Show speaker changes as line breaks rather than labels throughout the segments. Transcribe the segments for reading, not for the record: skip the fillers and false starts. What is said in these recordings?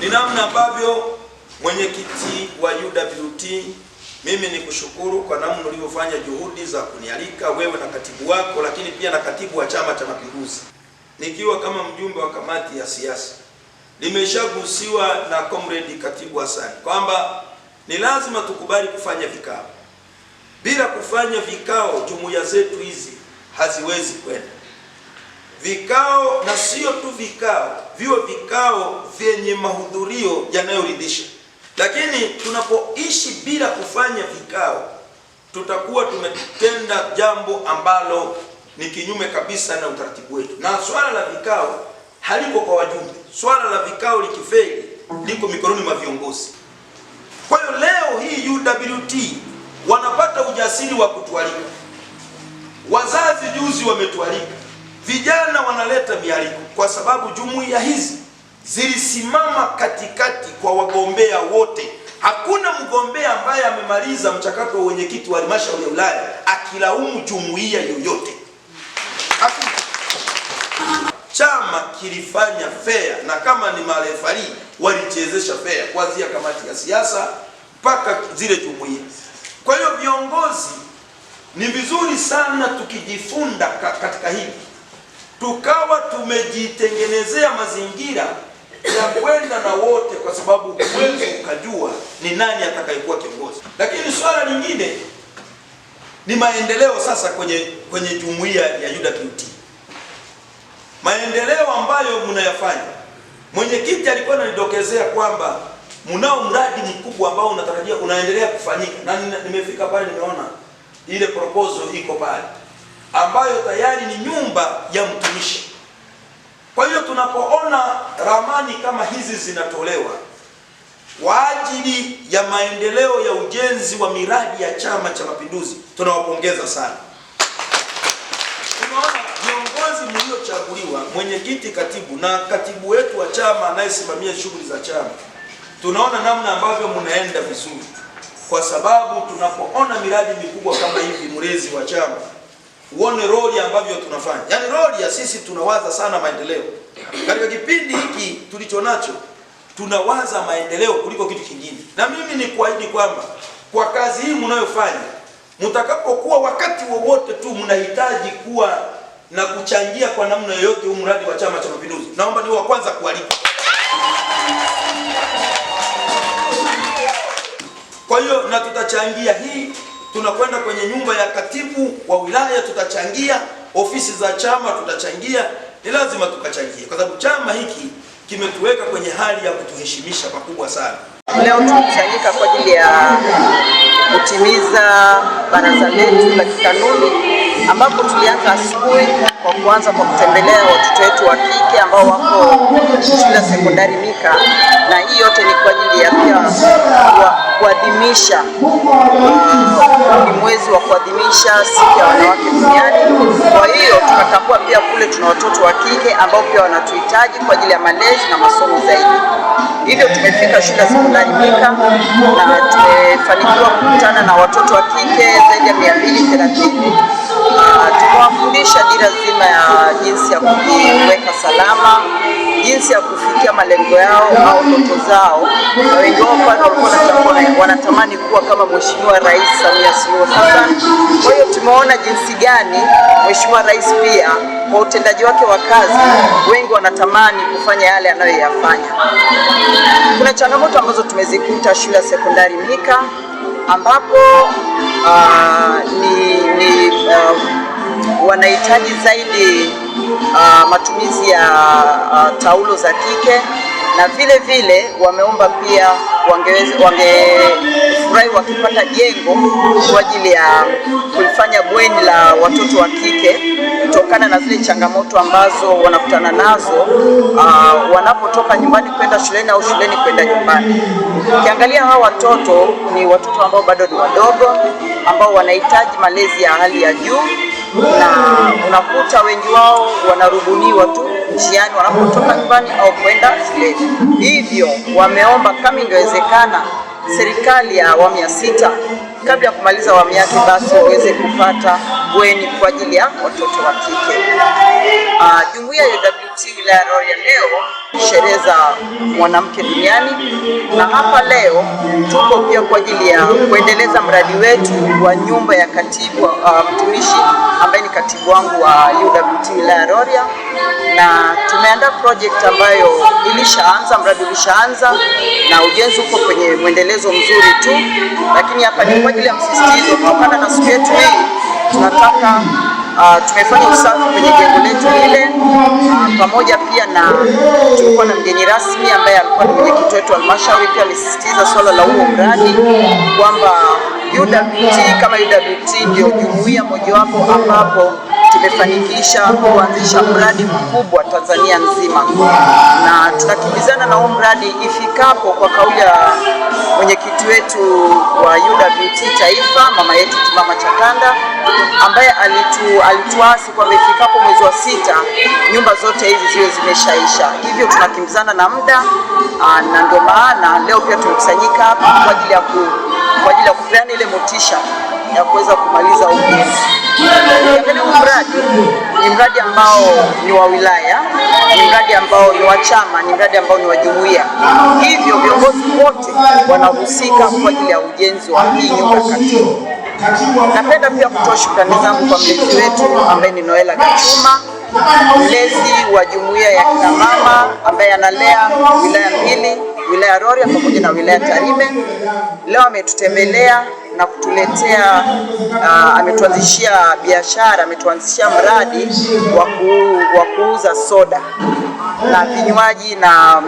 Ni namna ambavyo mwenyekiti wa UWT, mimi ni kushukuru kwa namna ulivyofanya juhudi za kunialika wewe na katibu wako, lakini pia na katibu wa Chama cha Mapinduzi. Nikiwa kama mjumbe wa kamati ya siasa, nimeshagusiwa na comrade Katibu Hassan kwamba ni lazima tukubali kufanya vikao. Bila kufanya vikao, jumuiya zetu hizi haziwezi kwenda. Vikao, na sio tu vikao, viwe vikao vyenye mahudhurio yanayoridhisha. Lakini tunapoishi bila kufanya vikao, tutakuwa tumetenda jambo ambalo ni kinyume kabisa na utaratibu wetu. Na swala la vikao haliko kwa wajumbe. Swala la vikao likifeli liko mikononi mwa viongozi. Kwa hiyo leo hii UWT wanapata ujasiri wa kutualika. Wazazi juzi wametualika. Vijana wanaleta mialiko kwa sababu jumuiya hizi zilisimama katikati kwa wagombea wote. Hakuna mgombea ambaye amemaliza mchakato wa wenyekiti wa halmashauri ya wilaya akilaumu jumuiya yoyote. Hakuna. Chama kilifanya fair, na kama ni marefari walichezesha fair kuanzia kamati ya siasa mpaka zile jumuiya. Kwa hiyo viongozi, ni vizuri sana tukijifunda katika hili, tukawa tumejitengenezea mazingira ya kwenda na wote, kwa sababu huwezi ukajua ni nani atakayekuwa kiongozi. Lakini swala lingine ni maendeleo sasa kwenye jumuiya ya UWT. Maendeleo ambayo mnayafanya. Mwenyekiti alikuwa ananidokezea kwamba mnao mradi mkubwa ambao unatarajia unaendelea kufanyika, na nimefika pale nimeona ile proposal iko pale ambayo tayari ni nyumba ya mtumishi. Kwa hiyo tunapoona ramani kama hizi zinatolewa kwa ajili ya maendeleo ya ujenzi wa miradi ya Chama cha Mapinduzi, tunawapongeza sana. Tunaona viongozi mliochaguliwa, mwenyekiti, katibu na katibu wetu wa chama anayesimamia shughuli za chama, tunaona namna ambavyo mnaenda vizuri, kwa sababu tunapoona miradi mikubwa kama hivi, mlezi wa chama, uone roli ambavyo tunafanya. Yaani roli ya sisi tunawaza sana maendeleo. Katika kipindi hiki tulichonacho tunawaza maendeleo kuliko kitu kingine. Na mimi ni kuahidi kwamba kwa kazi hii mnayofanya, mtakapokuwa wakati wowote tu mnahitaji kuwa na kuchangia kwa namna yoyote huu mradi wa Chama cha Mapinduzi, naomba niwe wa kwanza kualika. Kwa hiyo na tutachangia hii. Tunakwenda kwenye nyumba ya katibu wa wilaya, tutachangia ofisi za chama, tutachangia. Ni lazima tukachangie, kwa sababu chama hiki kimetuweka kwenye hali ya kutuheshimisha pakubwa sana.
Leo tumekusanyika kwa ajili ya kutimiza baraza letu la kikanuni, ambapo tulianza asubuhi kwa kuanza kwa kutembelea watoto wetu wa kike ambao wako shule ya sekondari Mika, na hii yote ni kwa ajili ya pia kuadhimisha mwezi wa kuadhimisha siku ya wanawake duniani. Kwa hiyo tunatambua pia kule tuna watoto wa kike ambao pia wanatuhitaji kwa ajili ya malezi na masomo zaidi. Hivyo tumefika shule ya sekondari Mika na tumefanikiwa kukutana na watoto wa kike zaidi ya 230. Tumewafundisha dira zima ya jinsi ya kujiweka salama, jinsi ya kufikia malengo yao au ndoto zao, na wengi wao walikuwa wanatamani kuwa kama Mheshimiwa Rais Samia Suluhu Hassan. Kwa hiyo tumeona jinsi gani Mheshimiwa Rais pia kwa utendaji wake wa kazi, wengi wanatamani kufanya yale anayoyafanya. Kuna changamoto ambazo tumezikuta shule ya sekondari Mika, ambapo wanahitaji zaidi matumizi ya taulo za kike, na vile vile wameomba pia wangefurahi wakipata jengo kwa ajili ya kulifanya bweni la watoto wa kike, kutokana na zile changamoto ambazo wanakutana nazo wanapotoka nyumbani kwenda shuleni au shuleni kwenda nyumbani. Ukiangalia hawa watoto ni watoto ambao bado ni wadogo, ambao wanahitaji malezi ya hali ya juu, na unakuta wengi wao wanarubuniwa tu njiani wanapotoka nyumbani au kwenda shuleni. Hivyo wameomba kama ingewezekana serikali ya awamu ya 6 kabla ya kumaliza awamu yake basi waweze kupata bweni kwa ajili ya watoto wa kike. Jumuiya ya UWT wilaya ya Rorya leo sherehe za mwanamke duniani, na hapa leo tuko pia kwa ajili ya kuendeleza mradi wetu wa nyumba ya katibu mtumishi ambaye ni katibu wangu wa UWT wilaya ya Rorya, na tumeandaa project ambayo mradi ulishaanza na ujenzi uko kwenye mwendelezo mzuri tu, lakini hapa ni kwa ajili ya msisitizo kutokana na siku yetu hii tunataka tumefanya usafi kwenye jengo letu lile, pamoja pia na tulikuwa na mgeni rasmi ambaye alikuwa ni mwenyekiti wetu wa halmashauri. Pia alisisitiza swala la huo mradi kwamba UWT kama UWT ndio jumuiya mojawapo ambapo tumefanikisha kuanzisha mradi mkubwa Tanzania nzima, na tunakimbizana na huo mradi ifikapo kwa kauli ya mwenyekiti wetu wa UWT taifa, mama yetu Mama Chakanda, ambaye alituasi kwamba ifikapo mwezi wa 6 nyumba zote hizi ziwe zimeshaisha. Hivyo tunakimbizana na muda, na ndio maana leo pia tumekusanyika hapa kwa ajili ya kupeana ile motisha ya kuweza kumaliza ujenzi. Mradi ni mradi ambao ni wa wilaya, ni mradi ambao ni wa chama, ni mradi ambao ni wa jumuiya. Hivyo viongozi wote wanahusika kwa ajili ya ujenzi wa hii nyumba katibu. Napenda pia kutoa shukrani zangu kwa mlezi wetu ambaye ni Noela Gachuma, mlezi wa jumuiya ya kina mama ambaye analea wilaya mbili, wilaya Rorya pamoja na wilaya Tarime. Leo ametutembelea na kutuletea ametuanzishia biashara, ametuanzishia mradi wa kuuza soda na vinywaji na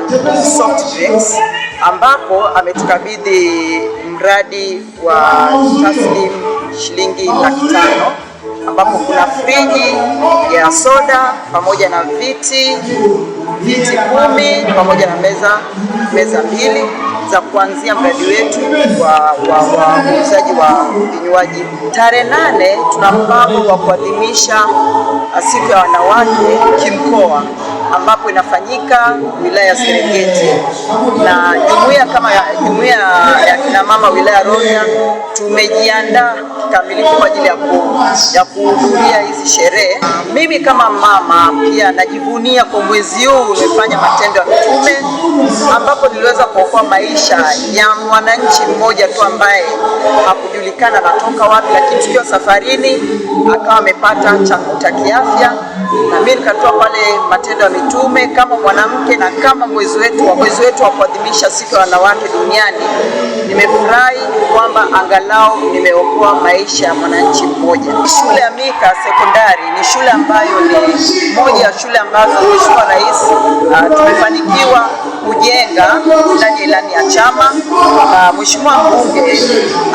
soft drinks, ambapo ametukabidhi mradi wa taslim shilingi 500,000, ambapo kuna friji ya soda pamoja na viti 10 pamoja na meza 2 za kuanzia mradi wetu wa uuzaji wa vinywaji. Tarehe 8 tuna mpango wa kuadhimisha siku ya wanawake kimkoa, ambapo inafanyika wilaya ya Serengeti, na jumuiya ya kina mama wilaya Rorya tumejiandaa kikamilifu kwa ajili ya kuhudhuria hizi sherehe. Mimi kama mama pia najivunia kwa mwezi huu nimefanya matendo ya mitume, ambapo niliweza kuokoa maisha ya mwananchi mmoja tu ambaye hakujulikana anatoka wapi, lakini tukiwa safarini akawa amepata changamoto ya kiafya, na mimi nikatoa pale matendo ya mitume kama mwanamke na kama mwezi wetu wa kuadhimisha siku ya wanawake duniani. Nimefurahi kwamba angalau nimeokoa maisha ya mwananchi mmoja. Shule ya Mika Sekondari ni shule ambayo ni moja ya shule ambazo Mheshimiwa Rais tumefanikiwa kujenga ndani ya ilani ya chama. Mheshimiwa Mbunge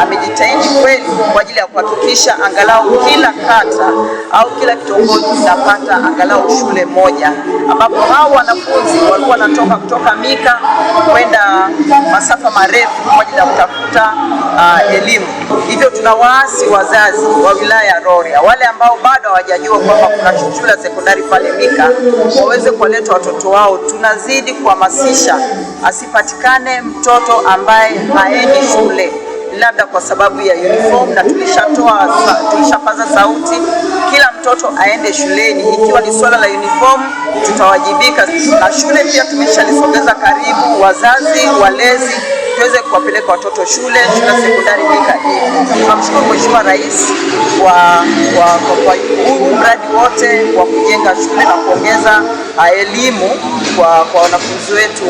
amejitahidi kweli kwa ajili ya kuhakikisha angalau kila kata au kila kitongoji kinapata angalau shule moja, ambapo hao wanafunzi walikuwa wanatoka kutoka Mika kwenda masafa marefu kwa ajili ya kutafuta elimu. Hivyo tunawaasi wazazi wa wilaya ya Rorya wale ambao bado hawajajua kwamba kuna shule ya sekondari pale Mika waweze kuwaleta watoto wao. Tunazidi kuhamasisha asipatikane mtoto ambaye haendi shule labda kwa sababu ya uniform, na tulishapaza sauti kila mtoto aende shuleni. Ikiwa ni swala la uniform tutawajibika, na shule pia tumeshalisogeza karibu, wazazi walezi tuweze kuwapeleka watoto shule sekondari Mika. Tunamshukuru Mheshimiwa Rais kwa mradi wote wa kujenga shule na kuongeza elimu kwa wanafunzi wetu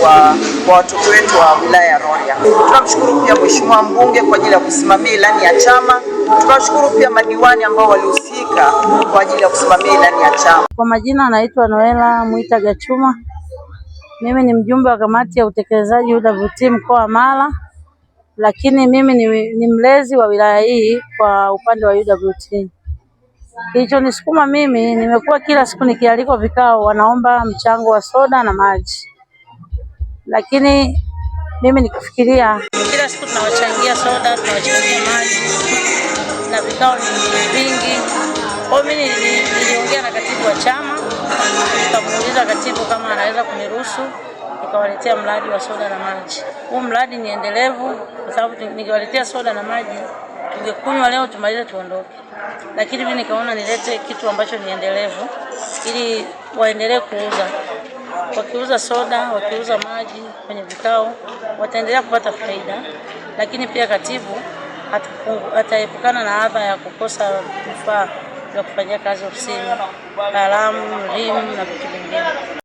kwa watoto wetu wa wilaya ya Rorya. Tunamshukuru pia Mheshimiwa Mbunge kwa ajili ya kusimamia ilani ya chama. Tunashukuru pia madiwani ambao walihusika kwa ajili ya kusimamia ilani ya chama.
Kwa majina anaitwa Noela Mwita Gachuma. Mimi ni mjumbe wa kamati ya utekelezaji UWT mkoa wa Mara, lakini mimi ni mlezi wa wilaya hii kwa upande wa UWT. Kilichonisukuma mimi, nimekuwa kila siku nikialikwa vikao wanaomba mchango wa soda na maji, lakini mimi nikufikiria kila siku tunawachangia soda, tunawachangia maji na vikao ni vingi. Kwa mimi niliongea na katibu wa chama, nikamuuliza katibu kama anaweza kuniruhusu nikawaletea mradi wa soda na maji. Huu mradi ni endelevu kwa sababu nikiwaletea soda na maji tungekunywa leo tumalize tuondoke, lakini mimi nikaona nilete kitu ambacho ni endelevu ili waendelee kuuza. Wakiuza soda, wakiuza maji kwenye vikao, wataendelea kupata faida, lakini pia katibu ataepukana na adha ya kukosa vifaa vya kufanyia kazi ofisini, kalamu, rimu na vitu vingine.